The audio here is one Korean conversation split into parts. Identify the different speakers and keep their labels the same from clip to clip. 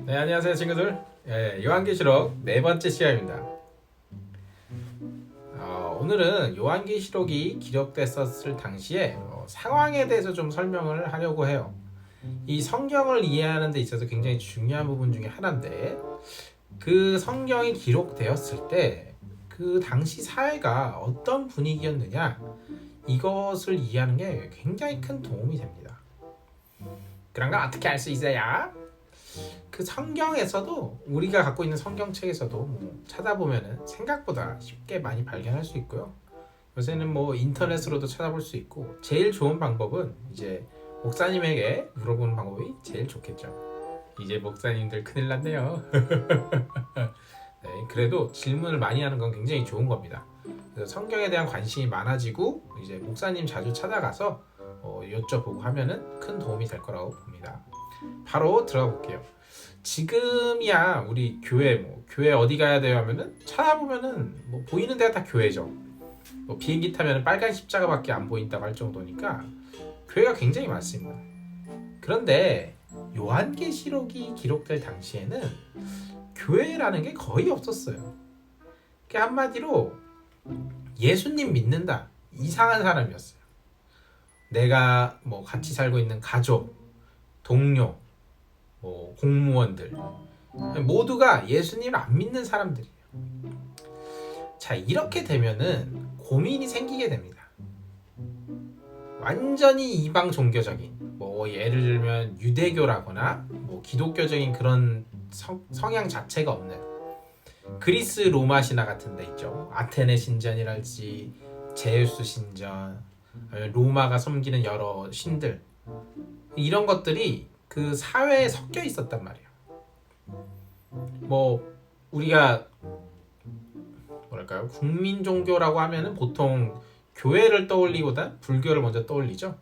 Speaker 1: 네, 안녕하세요 친구들. 요한계시록 네 번째 시간입니다. 오늘은 요한계시록이 기록됐었을 당시에 상황에 대해서 좀 설명을 하려고 해요. 이 성경을 이해하는 데 있어서 굉장히 중요한 부분 중에 하나인데, 그 성경이 기록되었을 때 그 당시 사회가 어떤 분위기였느냐, 이것을 이해하는 게 굉장히 큰 도움이 됩니다. 그런 걸 어떻게 알 수 있어요? 그 성경에서도, 우리가 갖고 있는 성경책에서도 찾아보면은 생각보다 쉽게 많이 발견할 수 있고요. 요새는 인터넷으로도 찾아볼 수 있고, 제일 좋은 방법은 이제 목사님에게 물어보는 방법이 제일 좋겠죠. 이제 목사님들 큰일 났네요. 네, 그래도 질문을 많이 하는 건 굉장히 좋은 겁니다. 그래서 성경에 대한 관심이 많아지고 이제 목사님 자주 찾아가서 여쭤보고 하면은 큰 도움이 될 거라고 봅니다. 바로 들어가 볼게요. 지금이야 우리 교회 어디 가야 돼요 하면은 찾아보면은 보이는 데가 다 교회죠. 비행기 타면은 빨간 십자가밖에 안 보인다고 할 정도니까 교회가 굉장히 많습니다. 그런데 요한계시록이 기록될 당시에는 교회라는 게 거의 없었어요. 그러니까 한마디로 예수님 믿는다, 이상한 사람이었어요. 내가 같이 살고 있는 가족, 동료, 공무원들 모두가 예수님을 안 믿는 사람들이에요. 자, 이렇게 되면은 고민이 생기게 됩니다. 완전히 이방 종교적인, 예를 들면 유대교라거나 기독교적인 그런 성향 자체가 없는 그리스 로마 신화 같은 데 있죠. 아테네 신전이랄지 제우스 신전, 로마가 섬기는 여러 신들, 이런 것들이 그 사회에 섞여 있었단 말이에요. 우리가 뭐랄까요, 국민 종교라고 하면은 보통 교회를 떠올리보다 불교를 먼저 떠올리죠.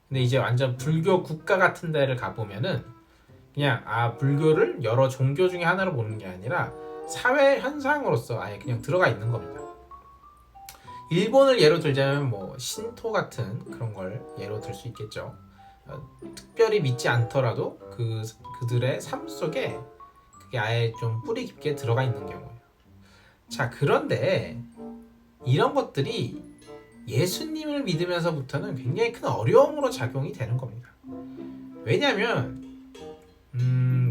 Speaker 1: 근데 이제 완전 불교 국가 같은 데를 가보면은 그냥 불교를 여러 종교 중에 하나로 보는 게 아니라 사회 현상으로서 아예 그냥 들어가 있는 겁니다. 일본을 예로 들자면 신토 같은 그런 걸 예로 들 수 있겠죠. 특별히 믿지 않더라도 그들의 삶 속에 그게 아예 좀 뿌리 깊게 들어가 있는 경우예요. 자, 그런데 이런 것들이 예수님을 믿으면서부터는 굉장히 큰 어려움으로 작용이 되는 겁니다. 왜냐하면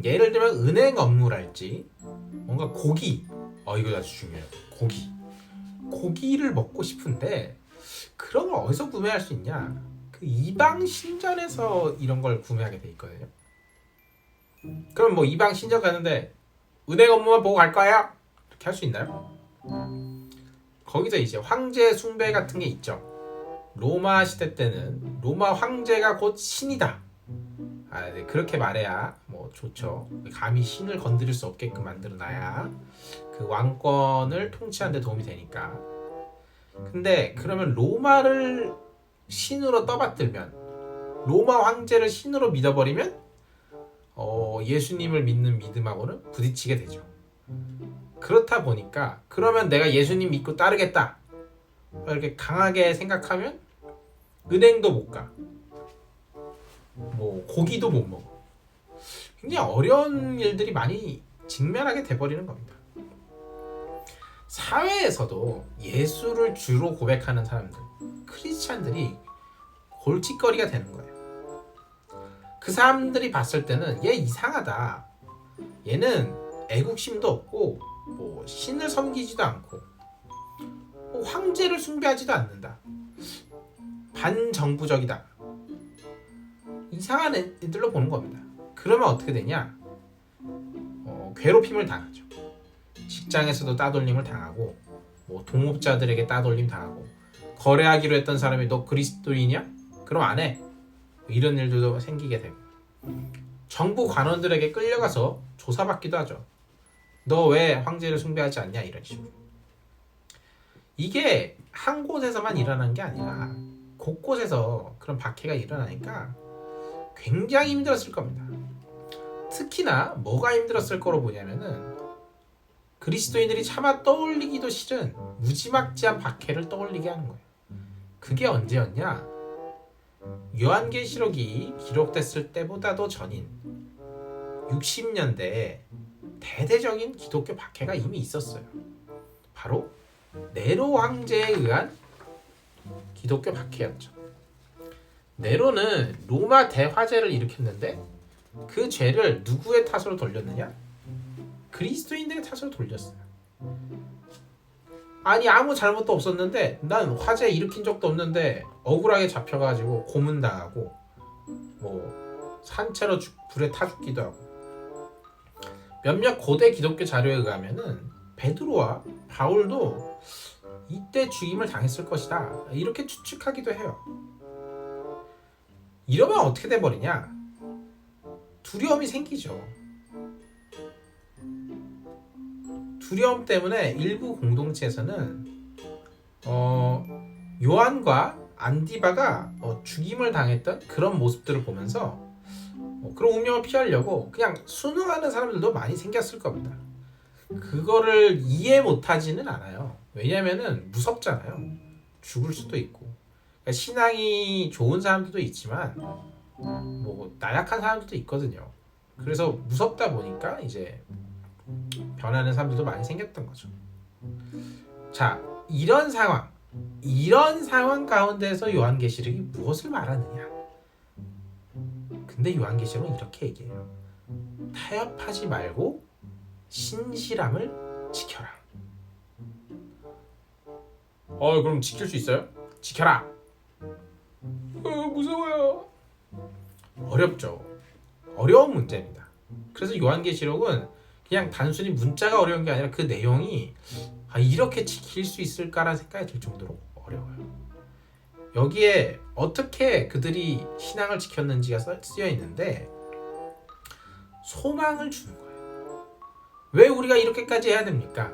Speaker 1: 예를 들면 은행 업무랄지 뭔가 고기, 이거 아주 중요해요. 고기를 먹고 싶은데 그런 걸 어디서 구매할 수 있냐? 그 이방 신전에서 이런 걸 구매하게 돼 있거든요. 그럼 이방 신전 가는데 은행 업무만 보고 갈 거예요? 이렇게 할 수 있나요? 거기서 이제 황제 숭배 같은 게 있죠. 로마 시대 때는 로마 황제가 곧 신이다. 네, 그렇게 말해야 좋죠. 감히 신을 건드릴 수 없게끔 만들어놔야 그 왕권을 통치하는 데 도움이 되니까. 근데 그러면 로마를 신으로 떠받들면, 로마 황제를 신으로 믿어버리면 예수님을 믿는 믿음하고는 부딪히게 되죠. 그렇다 보니까 그러면 내가 예수님 믿고 따르겠다 이렇게 강하게 생각하면 은행도 못 가, 고기도 못 먹어. 굉장히 어려운 일들이 많이 직면하게 돼버리는 겁니다. 사회에서도 예수를 주로 고백하는 사람들, 크리스찬들이 골칫거리가 되는 거예요. 그 사람들이 봤을 때는 얘 이상하다, 얘는 애국심도 없고 신을 섬기지도 않고 황제를 숭배하지도 않는다, 반정부적이다, 이상한 애들로 보는 겁니다. 그러면 어떻게 되냐? 괴롭힘을 당하죠. 직장에서도 따돌림을 당하고, 동업자들에게 따돌림 당하고, 거래하기로 했던 사람이 너 그리스도인이야? 그럼 안 해. 이런 일들도 생기게 되고, 정부 관원들에게 끌려가서 조사받기도 하죠. 너 왜 황제를 숭배하지 않냐? 이런 식으로. 이게 한 곳에서만 일어나는 게 아니라 곳곳에서 그런 박해가 일어나니까 굉장히 힘들었을 겁니다. 특히나 뭐가 힘들었을 거로 보냐면은 그리스도인들이 차마 떠올리기도 싫은 무지막지한 박해를 떠올리게 하는 거예요. 그게 언제였냐? 요한계시록이 기록됐을 때보다도 전인 60년대에 대대적인 기독교 박해가 이미 있었어요. 바로 네로 황제에 의한 기독교 박해였죠. 네로는 로마 대화재를 일으켰는데 그 죄를 누구의 탓으로 돌렸느냐? 그리스도인들의 탓으로 돌렸어요. 아니 아무 잘못도 없었는데 난 화재 일으킨 적도 없는데 억울하게 잡혀가지고 고문당하고 뭐 산채로 불에 타 죽기도 하고. 몇몇 고대 기독교 자료에 의하면은 베드로와 바울도 이때 죽임을 당했을 것이다 이렇게 추측하기도 해요. 이러면 어떻게 돼버리냐? 두려움이 생기죠. 두려움 때문에 일부 공동체에서는 요한과 안디바가 죽임을 당했던 그런 모습들을 보면서 그런 운명을 피하려고 그냥 순응하는 사람들도 많이 생겼을 겁니다. 그거를 이해 못하지는 않아요. 왜냐면은 무섭잖아요. 죽을 수도 있고. 그러니까 신앙이 좋은 사람들도 있지만 뭐 나약한 사람들도 있거든요. 그래서 무섭다 보니까 이제 변하는 사람들도 많이 생겼던 거죠. 자, 이런 상황 가운데서 요한계시록이 무엇을 말하느냐? 근데 요한계시록은 이렇게 얘기해요. 타협하지 말고 신실함을 지켜라. 그럼 지킬 수 있어요? 지켜라. 무서워요. 어렵죠. 어려운 문제입니다. 그래서 요한계시록은 그냥 단순히 문자가 어려운 게 아니라 그 내용이 이렇게 지킬 수 있을까라는 생각이 들 정도로 어려워요. 여기에 어떻게 그들이 신앙을 지켰는지가 쓰여 있는데 소망을 주는 거예요. 왜 우리가 이렇게까지 해야 됩니까?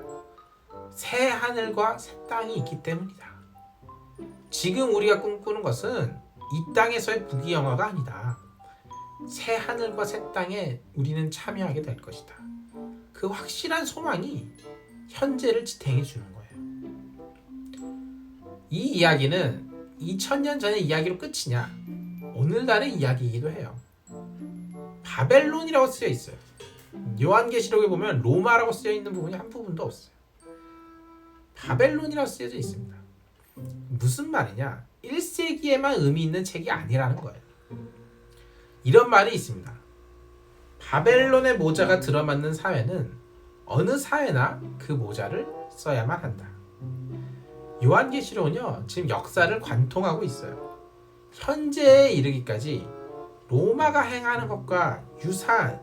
Speaker 1: 새 하늘과 새 땅이 있기 때문이다. 지금 우리가 꿈꾸는 것은 이 땅에서의 부귀영화가 아니다. 새 하늘과 새 땅에 우리는 참여하게 될 것이다. 그 확실한 소망이 현재를 지탱해 주는 거예요. 이 이야기는 2000년 전의 이야기로 끝이냐? 오늘날의 이야기이기도 해요. 바벨론이라고 쓰여 있어요. 요한계시록에 보면 로마라고 쓰여 있는 부분이 한 부분도 없어요. 바벨론이라고 쓰여져 있습니다. 무슨 말이냐? 1세기에만 의미 있는 책이 아니라는 거예요. 이런 말이 있습니다. 바벨론의 모자가 들어맞는 사회는 어느 사회나 그 모자를 써야만 한다. 요한계시록은요, 지금 역사를 관통하고 있어요. 현재에 이르기까지 로마가 행하는 것과 유사한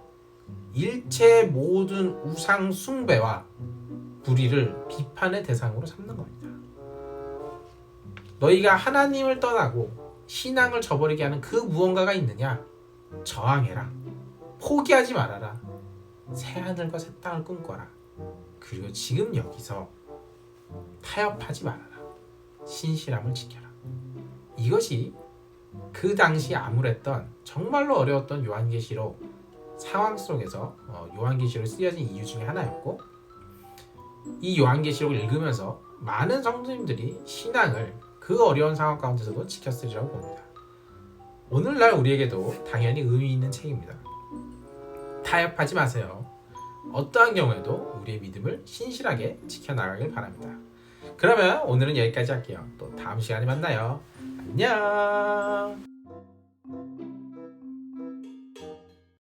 Speaker 1: 일체 모든 우상 숭배와 불의를 비판의 대상으로 삼는 겁니다. 너희가 하나님을 떠나고 신앙을 저버리게 하는 그 무언가가 있느냐? 저항해라. 포기하지 말아라. 새 하늘과 새 땅을 꿈꿔라. 그리고 지금 여기서 타협하지 말아라. 신실함을 지켜라. 이것이 그 당시 암울했던 정말로 어려웠던 요한계시록 상황 속에서 요한계시록이 쓰여진 이유 중에 하나였고, 이 요한계시록을 읽으면서 많은 성도님들이 신앙을 그 어려운 상황 가운데서도 지켰으리라고 봅니다. 오늘날 우리에게도 당연히 의미 있는 책입니다. 타협하지 마세요. 어떠한 경우에도 우리의 믿음을 신실하게 지켜나가길 바랍니다. 그러면 오늘은 여기까지 할게요. 또 다음 시간에 만나요. 안녕.